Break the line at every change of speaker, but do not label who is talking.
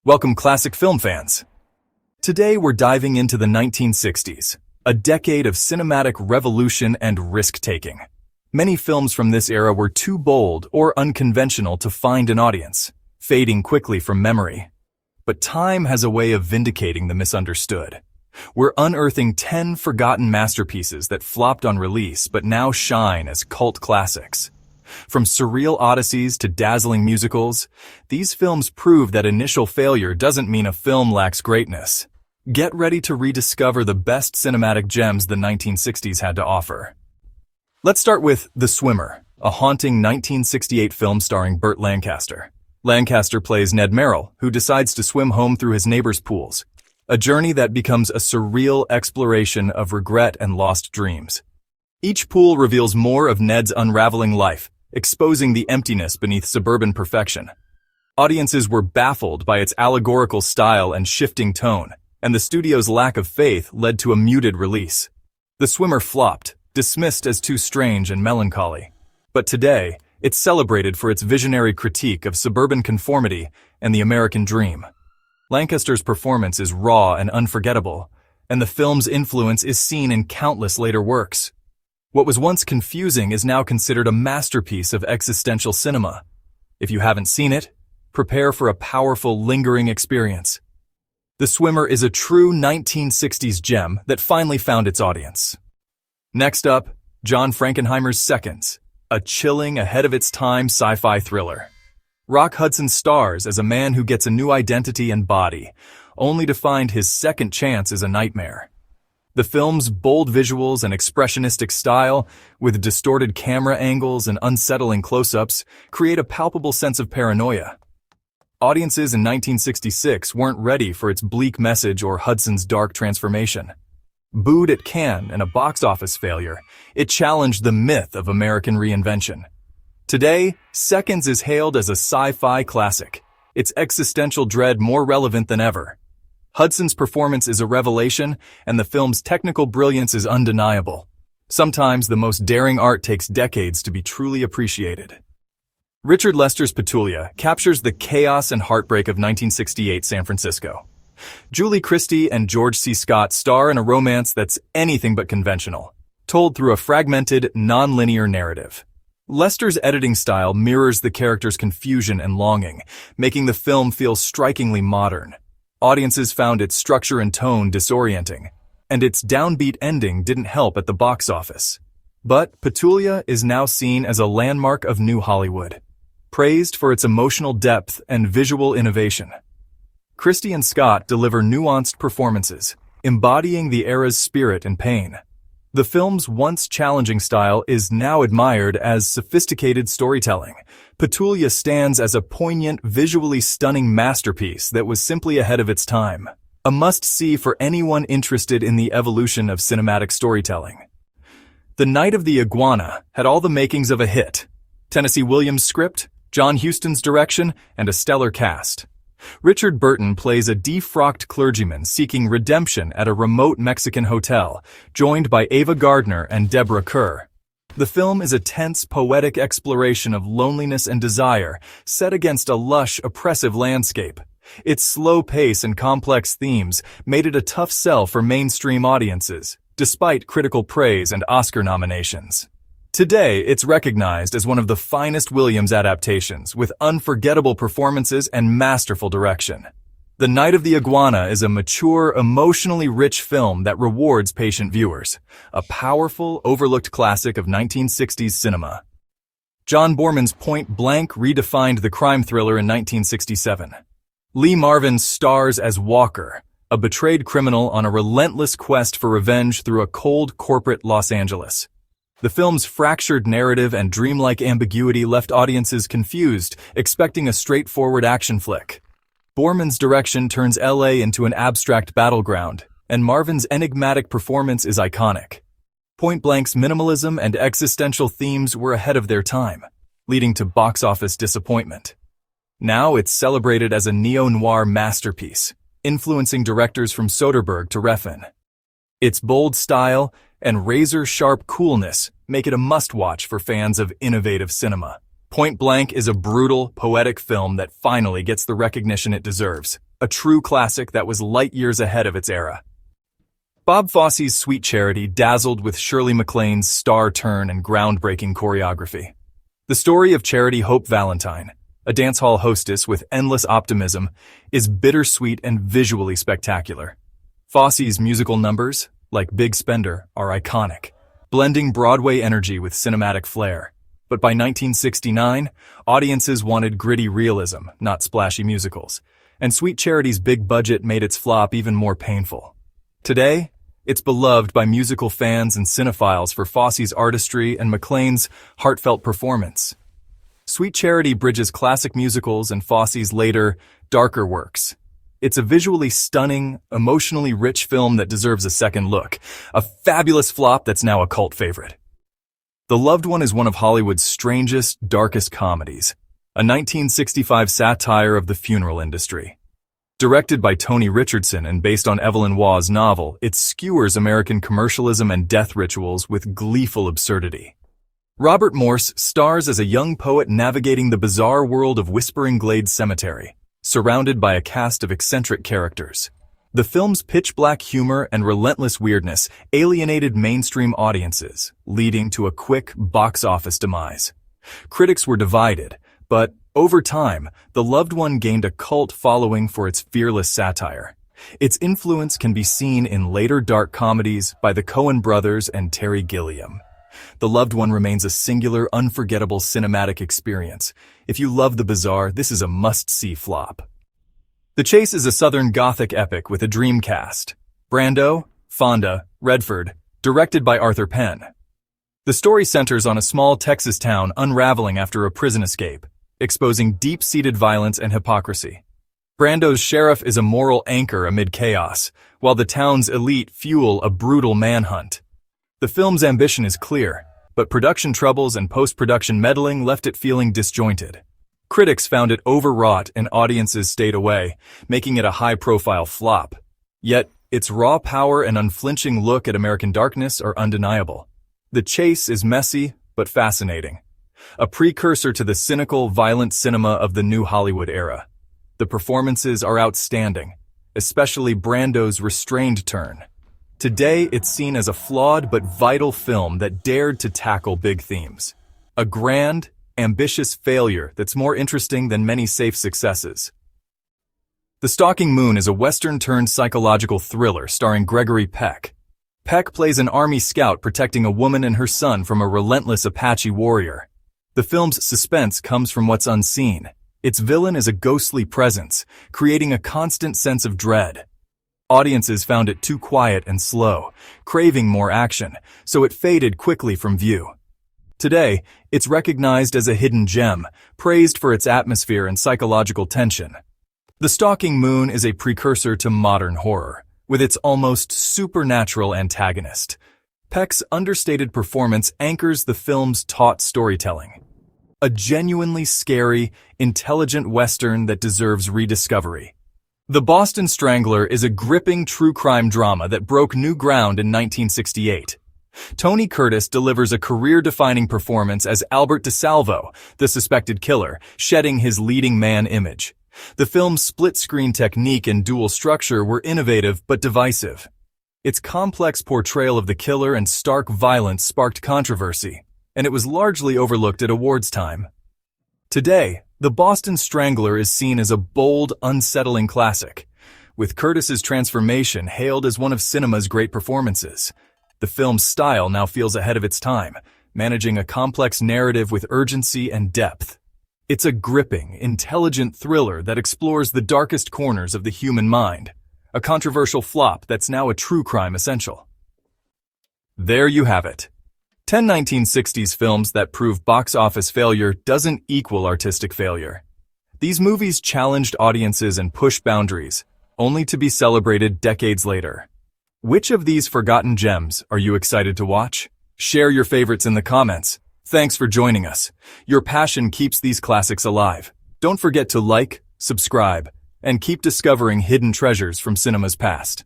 Welcome, classic film fans. Today we're diving into the 1960s, a decade of cinematic revolution and risk-taking. Many films from this era were too bold or unconventional to find an audience, fading quickly from memory. But time has a way of vindicating the misunderstood. We're unearthing 10 forgotten masterpieces that flopped on release but now shine as cult classics. From surreal odysseys to dazzling musicals, these films prove that initial failure doesn't mean a film lacks greatness. Get ready to rediscover the best cinematic gems the 1960s had to offer. Let's start with The Swimmer, a haunting 1968 film starring Burt Lancaster. Lancaster plays Ned Merrill, who decides to swim home through his neighbor's pools, a journey that becomes a surreal exploration of regret and lost dreams. Each pool reveals more of Ned's unraveling life, exposing the emptiness beneath suburban perfection. Audiences were baffled by its allegorical style and shifting tone, and the studio's lack of faith led to a muted release. The Swimmer flopped, dismissed as too strange and melancholy. But today, it's celebrated for its visionary critique of suburban conformity and the American dream. Lancaster's performance is raw and unforgettable, and the film's influence is seen in countless later works. What was once confusing is now considered a masterpiece of existential cinema. If you haven't seen it, prepare for a powerful, lingering experience. The Swimmer is a true 1960s gem that finally found its audience. Next up, John Frankenheimer's Seconds, a chilling, ahead-of-its-time sci-fi thriller. Rock Hudson stars as a man who gets a new identity and body, only to find his second chance is a nightmare. The film's bold visuals and expressionistic style, with distorted camera angles and unsettling close-ups, create a palpable sense of paranoia. Audiences in 1966 weren't ready for its bleak message or Hudson's dark transformation. Booed at Cannes and a box office failure, it challenged the myth of American reinvention. Today, Seconds is hailed as a sci-fi classic, its existential dread more relevant than ever. Hudson's performance is a revelation, and the film's technical brilliance is undeniable. Sometimes the most daring art takes decades to be truly appreciated. Richard Lester's Petulia captures the chaos and heartbreak of 1968 San Francisco. Julie Christie and George C. Scott star in a romance that's anything but conventional, told through a fragmented, non-linear narrative. Lester's editing style mirrors the characters' confusion and longing, making the film feel strikingly modern. Audiences found its structure and tone disorienting, and its downbeat ending didn't help at the box office. But Petulia is now seen as a landmark of New Hollywood, praised for its emotional depth and visual innovation. Christie and Scott deliver nuanced performances, embodying the era's spirit and pain. The film's once challenging style is now admired as sophisticated storytelling. Petulia stands as a poignant, visually stunning masterpiece that was simply ahead of its time. A must-see for anyone interested in the evolution of cinematic storytelling. The Night of the Iguana had all the makings of a hit. Tennessee Williams' script, John Huston's direction, and a stellar cast. Richard Burton plays a defrocked clergyman seeking redemption at a remote Mexican hotel, joined by Ava Gardner and Deborah Kerr. The film is a tense, poetic exploration of loneliness and desire, set against a lush, oppressive landscape. Its slow pace and complex themes made it a tough sell for mainstream audiences, despite critical praise and Oscar nominations. Today, it's recognized as one of the finest Williams adaptations, with unforgettable performances and masterful direction. The Night of the Iguana is a mature, emotionally rich film that rewards patient viewers, a powerful, overlooked classic of 1960s cinema. John Boorman's Point Blank redefined the crime thriller in 1967. Lee Marvin stars as Walker, a betrayed criminal on a relentless quest for revenge through a cold corporate Los Angeles. The film's fractured narrative and dreamlike ambiguity left audiences confused, expecting a straightforward action flick. Boorman's direction turns LA into an abstract battleground, and Marvin's enigmatic performance is iconic. Point Blank's minimalism and existential themes were ahead of their time, leading to box office disappointment. Now it's celebrated as a neo-noir masterpiece, influencing directors from Soderbergh to Refn. Its bold style and razor-sharp coolness make it a must-watch for fans of innovative cinema. Point Blank is a brutal, poetic film that finally gets the recognition it deserves. A true classic that was light years ahead of its era. Bob Fosse's Sweet Charity dazzled with Shirley MacLaine's star turn and groundbreaking choreography. The story of Charity Hope Valentine, a dance hall hostess with endless optimism, is bittersweet and visually spectacular. Fosse's musical numbers, like Big Spender, are iconic, blending Broadway energy with cinematic flair. But by 1969, audiences wanted gritty realism, not splashy musicals, and Sweet Charity's big budget made its flop even more painful. Today, it's beloved by musical fans and cinephiles for Fosse's artistry and MacLaine's heartfelt performance. Sweet Charity bridges classic musicals and Fosse's later, darker works. It's a visually stunning, emotionally rich film that deserves a second look, a fabulous flop that's now a cult favorite. The Loved One is one of Hollywood's strangest, darkest comedies, a 1965 satire of the funeral industry. Directed by Tony Richardson and based on Evelyn Waugh's novel, it skewers American commercialism and death rituals with gleeful absurdity. Robert Morse stars as a young poet navigating the bizarre world of Whispering Glades Cemetery, surrounded by a cast of eccentric characters. The film's pitch-black humor and relentless weirdness alienated mainstream audiences, leading to a quick box office demise. Critics were divided, but over time, The Loved One gained a cult following for its fearless satire. Its influence can be seen in later dark comedies by the Coen brothers and Terry Gilliam. The Loved One remains a singular, unforgettable cinematic experience. If you love the bizarre, this is a must-see flop. The Chase is a Southern Gothic epic with a dream cast. Brando, Fonda, Redford, directed by Arthur Penn. The story centers on a small Texas town unraveling after a prison escape, exposing deep-seated violence and hypocrisy. Brando's sheriff is a moral anchor amid chaos, while the town's elite fuel a brutal manhunt. The film's ambition is clear, but production troubles and post-production meddling left it feeling disjointed. Critics found it overwrought and audiences stayed away, making it a high-profile flop. Yet, its raw power and unflinching look at American darkness are undeniable. The Chase is messy, but fascinating. A precursor to the cynical, violent cinema of the new Hollywood era. The performances are outstanding, especially Brando's restrained turn. Today, it's seen as a flawed but vital film that dared to tackle big themes. A grand, ambitious failure that's more interesting than many safe successes. The Stalking Moon is a Western-turned psychological thriller starring Gregory Peck. Peck plays an army scout protecting a woman and her son from a relentless Apache warrior. The film's suspense comes from what's unseen. Its villain is a ghostly presence, creating a constant sense of dread. Audiences found it too quiet and slow, craving more action, so it faded quickly from view. Today, it's recognized as a hidden gem, praised for its atmosphere and psychological tension. The Stalking Moon is a precursor to modern horror, with its almost supernatural antagonist. Peck's understated performance anchors the film's taut storytelling. A genuinely scary, intelligent Western that deserves rediscovery. The Boston Strangler is a gripping true crime drama that broke new ground in 1968. Tony Curtis delivers a career-defining performance as Albert DeSalvo, the suspected killer, shedding his leading man image. The film's split-screen technique and dual structure were innovative but divisive. Its complex portrayal of the killer and stark violence sparked controversy, and it was largely overlooked at awards time. Today, The Boston Strangler is seen as a bold, unsettling classic, with Curtis's transformation hailed as one of cinema's great performances. The film's style now feels ahead of its time, managing a complex narrative with urgency and depth. It's a gripping, intelligent thriller that explores the darkest corners of the human mind, a controversial flop that's now a true crime essential. There you have it. 10 1960s films that prove box office failure doesn't equal artistic failure. These movies challenged audiences and pushed boundaries, only to be celebrated decades later. Which of these forgotten gems are you excited to watch? Share your favorites in the comments. Thanks for joining us. Your passion keeps these classics alive. Don't forget to like, subscribe, and keep discovering hidden treasures from cinema's past.